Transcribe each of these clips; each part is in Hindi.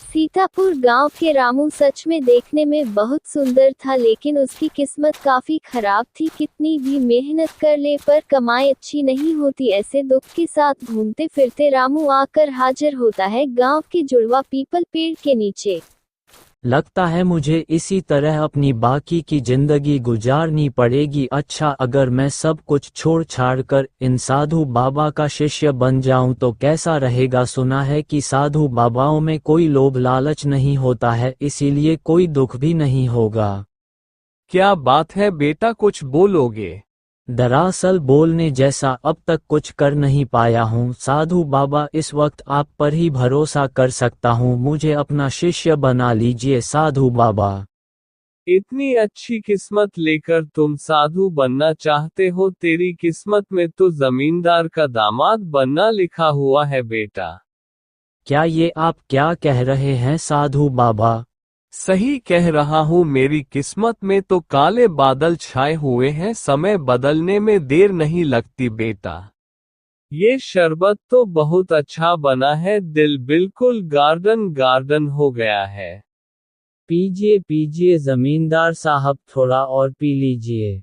सीतापुर गांव के रामू सच में देखने में बहुत सुंदर था, लेकिन उसकी किस्मत काफी खराब थी। कितनी भी मेहनत कर ले पर कमाई अच्छी नहीं होती। ऐसे दुख के साथ घूमते फिरते रामू आकर हाजिर होता है गांव के जुड़वा पीपल पेड़ के नीचे। लगता है मुझे इसी तरह अपनी बाकी की जिंदगी गुजारनी पड़ेगी। अच्छा, अगर मैं सब कुछ छोड़ छाड़ कर इन साधु बाबा का शिष्य बन जाऊं तो कैसा रहेगा। सुना है कि साधु बाबाओं में कोई लोभ लालच नहीं होता है, इसीलिए कोई दुख भी नहीं होगा। क्या बात है बेटा, कुछ बोलोगे? दरअसल बोलने जैसा अब तक कुछ कर नहीं पाया हूँ साधु बाबा, इस वक्त आप पर ही भरोसा कर सकता हूँ। मुझे अपना शिष्य बना लीजिए साधु बाबा। इतनी अच्छी किस्मत लेकर तुम साधु बनना चाहते हो? तेरी किस्मत में तो जमींदार का दामाद बनना लिखा हुआ है बेटा। क्या ये आप क्या कह रहे हैं साधु बाबा? सही कह रहा हूँ, मेरी किस्मत में तो काले बादल छाए हुए हैं। समय बदलने में देर नहीं लगती बेटा। ये शरबत तो बहुत अच्छा बना है, दिल बिल्कुल गार्डन गार्डन हो गया है। पीजिए पीजिए जमींदार साहब, थोड़ा और पी लीजिए।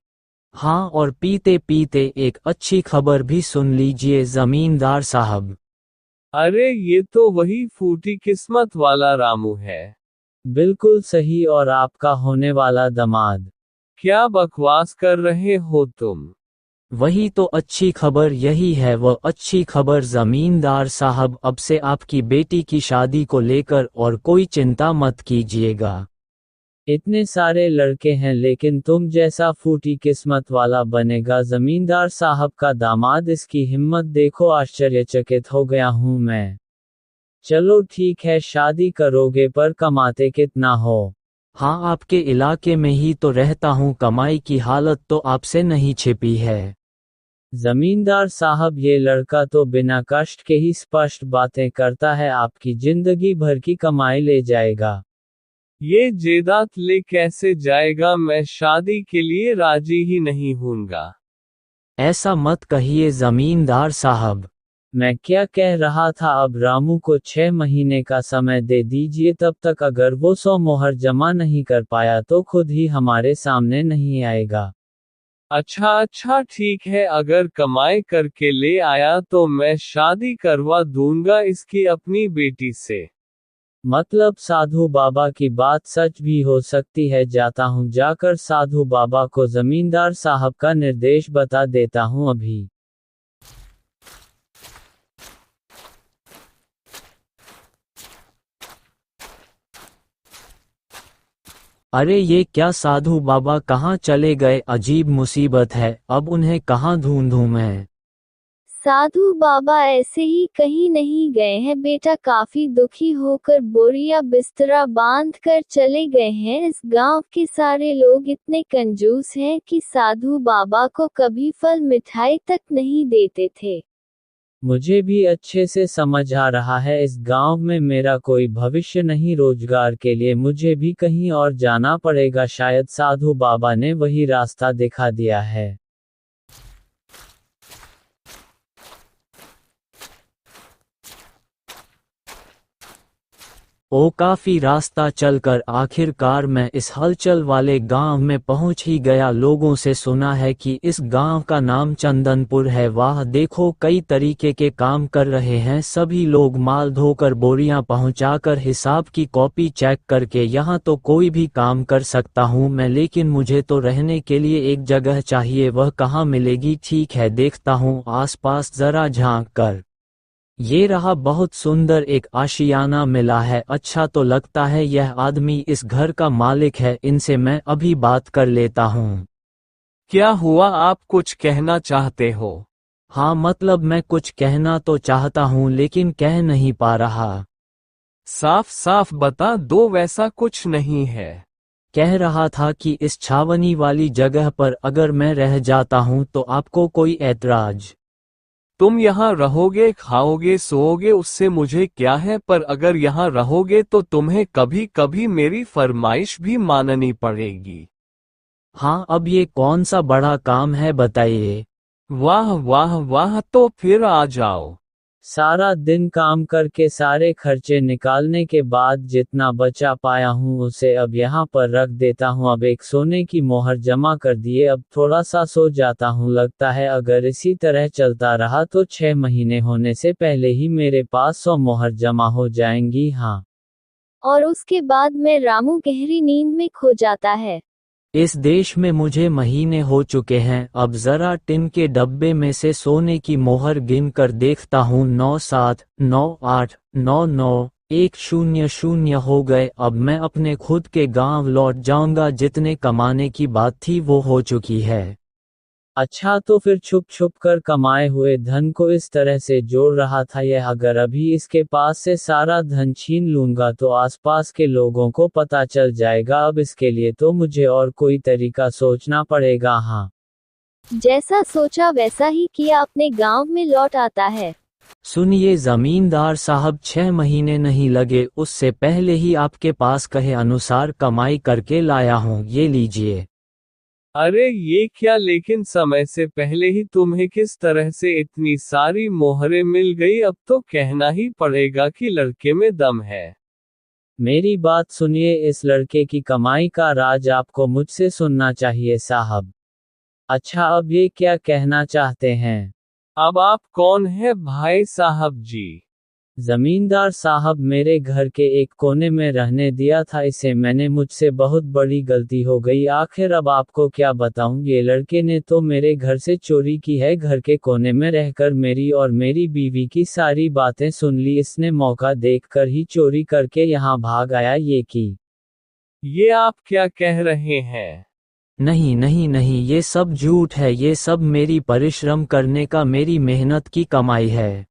हाँ, और पीते पीते एक अच्छी खबर भी सुन लीजिए जमींदार साहब। अरे ये तो वही फूटी किस्मत वाला रामू है। बिल्कुल सही, और आपका होने वाला दामाद। क्या बकवास कर रहे हो तुम? वही तो अच्छी खबर, यही है वह अच्छी खबर जमींदार साहब। अब से आपकी बेटी की शादी को लेकर और कोई चिंता मत कीजिएगा। इतने सारे लड़के हैं लेकिन तुम जैसा फूटी किस्मत वाला बनेगा जमींदार साहब का दामाद। इसकी हिम्मत देखो, आश्चर्यचकित हो गया हूं मैं। चलो ठीक है, शादी करोगे पर कमाते कितना हो? हाँ, आपके इलाके में ही तो रहता हूँ, कमाई की हालत तो आपसे नहीं छिपी है। जमींदार साहब, ये लड़का तो बिना कष्ट के ही स्पष्ट बातें करता है, आपकी जिंदगी भर की कमाई ले जाएगा। ये जायदाद ले कैसे जाएगा? मैं शादी के लिए राजी ही नहीं हूँगा। ऐसा मत कहिए जमींदार साहब। मैं क्या कह रहा था, अब रामू को 6 महीने का समय दे दीजिए, तब तक अगर वो 100 मोहर जमा नहीं कर पाया तो खुद ही हमारे सामने नहीं आएगा। अच्छा ठीक है, अगर कमाई करके ले आया तो मैं शादी करवा दूंगा इसकी अपनी बेटी से। मतलब साधु बाबा की बात सच भी हो सकती है। जाता हूँ, जाकर साधु बाबा को जमींदार साहब का निर्देश बता देता हूँ अभी। अरे ये क्या, साधु बाबा कहाँ चले गए? अजीब मुसीबत है, अब उन्हें कहाँ ढूंढूं मैं? साधु बाबा ऐसे ही कहीं नहीं गए हैं बेटा, काफी दुखी होकर बोरिया बिस्तरा बांध कर चले गए हैं। इस गांव के सारे लोग इतने कंजूस हैं कि साधु बाबा को कभी फल मिठाई तक नहीं देते थे। मुझे भी अच्छे से समझ आ रहा है, इस गांव में मेरा कोई भविष्य नहीं। रोजगार के लिए मुझे भी कहीं और जाना पड़ेगा, शायद साधु बाबा ने वही रास्ता दिखा दिया है। ओ, काफी रास्ता चलकर आखिरकार मैं इस हलचल वाले गांव में पहुंच ही गया। लोगों से सुना है कि इस गांव का नाम चंदनपुर है। वाह देखो, कई तरीके के काम कर रहे हैं सभी लोग, माल धोकर बोरियां पहुंचाकर हिसाब की कॉपी चेक करके। यहाँ तो कोई भी काम कर सकता हूँ मैं, लेकिन मुझे तो रहने के लिए एक जगह चाहिए, वह कहाँ मिलेगी? ठीक है, देखता हूँ आसपास जरा झांक कर। ये रहा, बहुत सुंदर एक आशियाना मिला है। अच्छा, तो लगता है यह आदमी इस घर का मालिक है, इनसे मैं अभी बात कर लेता हूँ। क्या हुआ, आप कुछ कहना चाहते हो? हाँ, मतलब मैं कुछ कहना तो चाहता हूँ लेकिन कह नहीं पा रहा। साफ साफ बता दो, वैसा कुछ नहीं है। कह रहा था कि इस छावनी वाली जगह पर अगर मैं रह जाता हूँ तो आपको कोई ऐतराज? तुम यहाँ रहोगे, खाओगे, सोओगे, उससे मुझे क्या है, पर अगर यहाँ रहोगे तो तुम्हें कभी कभी मेरी फरमाइश भी माननी पड़ेगी। हाँ, अब ये कौन सा बड़ा काम है बताइए। वाह वाह वाह, तो फिर आ जाओ। सारा दिन काम करके सारे खर्चे निकालने के बाद जितना बचा पाया हूँ उसे अब यहाँ पर रख देता हूँ। अब एक सोने की मोहर जमा कर दिए, अब थोड़ा सा सो जाता हूँ। लगता है अगर इसी तरह चलता रहा तो 6 महीने होने से पहले ही मेरे पास 100 मोहर जमा हो जाएंगी। हाँ। और उसके बाद में रामू गहरी नींद में खो जाता है। इस देश में मुझे महीने हो चुके हैं, अब जरा टिन के डब्बे में से सोने की मोहर गिन कर देखता हूँ। 9 7 9 8 9 9 1 0 0 हो गए। अब मैं अपने खुद के गांव लौट जाऊंगा। जितने कमाने की बात थी वो हो चुकी है। अच्छा, तो फिर छुप छुप कर कमाए हुए धन को इस तरह से जोड़ रहा था यह। अगर अभी इसके पास से सारा धन छीन लूंगा तो आसपास के लोगों को पता चल जाएगा। अब इसके लिए तो मुझे और कोई तरीका सोचना पड़ेगा। हाँ। जैसा सोचा वैसा ही किया, अपने गांव में लौट आता है। सुनिए जमींदार साहब, 6 महीने नहीं लगे, उससे पहले ही आपके पास कहे अनुसार कमाई करके लाया हूँ, ये लीजिए। अरे ये क्या, लेकिन समय से पहले ही तुम्हें किस तरह से इतनी सारी मोहरें मिल गई? अब तो कहना ही पड़ेगा कि लड़के में दम है। मेरी बात सुनिए, इस लड़के की कमाई का राज आपको मुझसे सुनना चाहिए साहब। अच्छा, अब ये क्या कहना चाहते हैं? अब आप कौन है भाई साहब जी? जमींदार साहब, मेरे घर के एक कोने में रहने दिया था इसे मैंने, मुझसे बहुत बड़ी गलती हो गई। आखिर अब आपको क्या बताऊं, ये लड़के ने तो मेरे घर से चोरी की है। घर के कोने में रहकर मेरी और मेरी बीवी की सारी बातें सुन ली इसने। मौका देखकर ही चोरी करके यहाँ भाग आया। ये आप क्या कह रहे हैं? नहीं नहीं नहीं, ये सब झूठ है। ये सब मेरी परिश्रम करने का, मेरी मेहनत की कमाई है।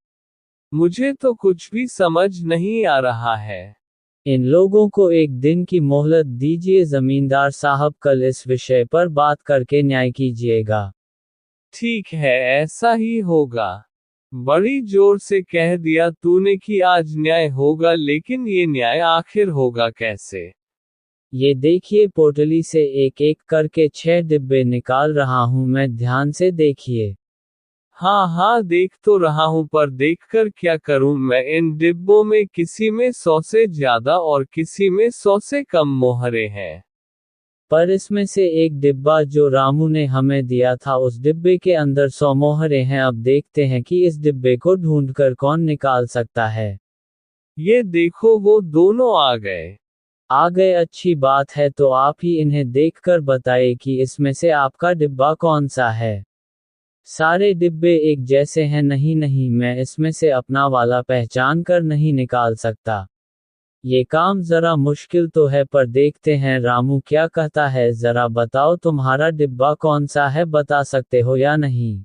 मुझे तो कुछ भी समझ नहीं आ रहा है। इन लोगों को एक दिन की मोहलत दीजिए जमींदार साहब, कल इस विषय पर बात करके न्याय कीजिएगा। ठीक है, ऐसा ही होगा। बड़ी जोर से कह दिया तूने कि आज न्याय होगा, लेकिन ये न्याय आखिर होगा कैसे? ये देखिए, पोटली से एक एक करके 6 डिब्बे निकाल रहा हूँ मैं, ध्यान से देखिए। हाँ हाँ, देख तो रहा हूँ, पर देखकर क्या करूँ मैं? इन डिब्बों में किसी में 100 से ज्यादा और किसी में 100 से कम मोहरें हैं। पर इसमें से एक डिब्बा जो रामू ने हमें दिया था, उस डिब्बे के अंदर 100 मोहरें हैं। अब देखते हैं कि इस डिब्बे को ढूंढकर कौन निकाल सकता है। ये देखो, वो दोनों आ गए। आ गए, अच्छी बात है। तो आप ही इन्हें देखकर बताइए कि इसमें से आपका डिब्बा कौन सा है। सारे डिब्बे एक जैसे हैं। नहीं नहीं, मैं इसमें से अपना वाला पहचान कर नहीं निकाल सकता। ये काम जरा मुश्किल तो है, पर देखते हैं रामू क्या कहता है। जरा बताओ, तुम्हारा डिब्बा कौन सा है, बता सकते हो या नहीं?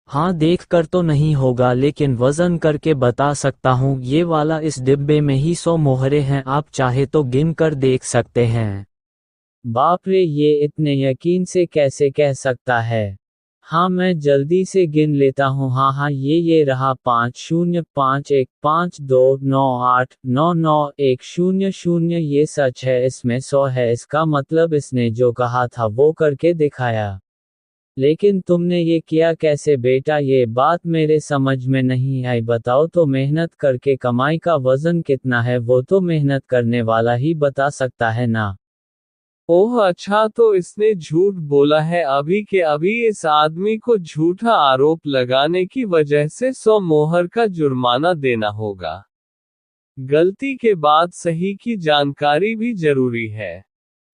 हाँ, देख कर तो नहीं होगा, लेकिन वजन करके बता सकता हूँ। ये वाला, इस डिब्बे में ही 100 मोहरे हैं, आप चाहे तो गिन कर देख सकते हैं। बाप रे, ये इतने यकीन से कैसे कह सकता है? हाँ, मैं जल्दी से गिन लेता हूँ। हाँ, ये रहा। 5 0 5 1 5 2 9 8 9 9 1 0 0। ये सच है, इसमें 100 है। इसका मतलब इसने जो कहा था वो करके दिखाया। लेकिन तुमने ये किया कैसे बेटा? ये बात मेरे समझ में नहीं आई। बताओ तो, मेहनत करके कमाई का वजन कितना है वो तो मेहनत करने वाला ही बता सकता है ना। ओह अच्छा, तो इसने झूठ बोला है। अभी के अभी इस आदमी को झूठा आरोप लगाने की वजह से 100 मोहर का जुर्माना देना होगा। गलती के बाद सही की जानकारी भी जरूरी है।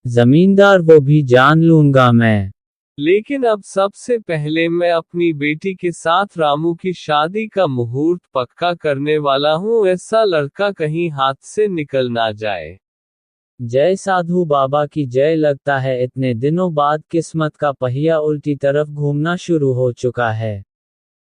जमींदार, वो भी जान लूंगा मैं। लेकिन अब सबसे पहले मैं अपनी बेटी के साथ रामू की शादी का मुहूर्त पक्का करने वाला हूँ। ऐसा लड़का कहीं हाथ से निकल ना जाए। जय साधु बाबा की जय। लगता है इतने दिनों बाद किस्मत का पहिया उल्टी तरफ घूमना शुरू हो चुका है।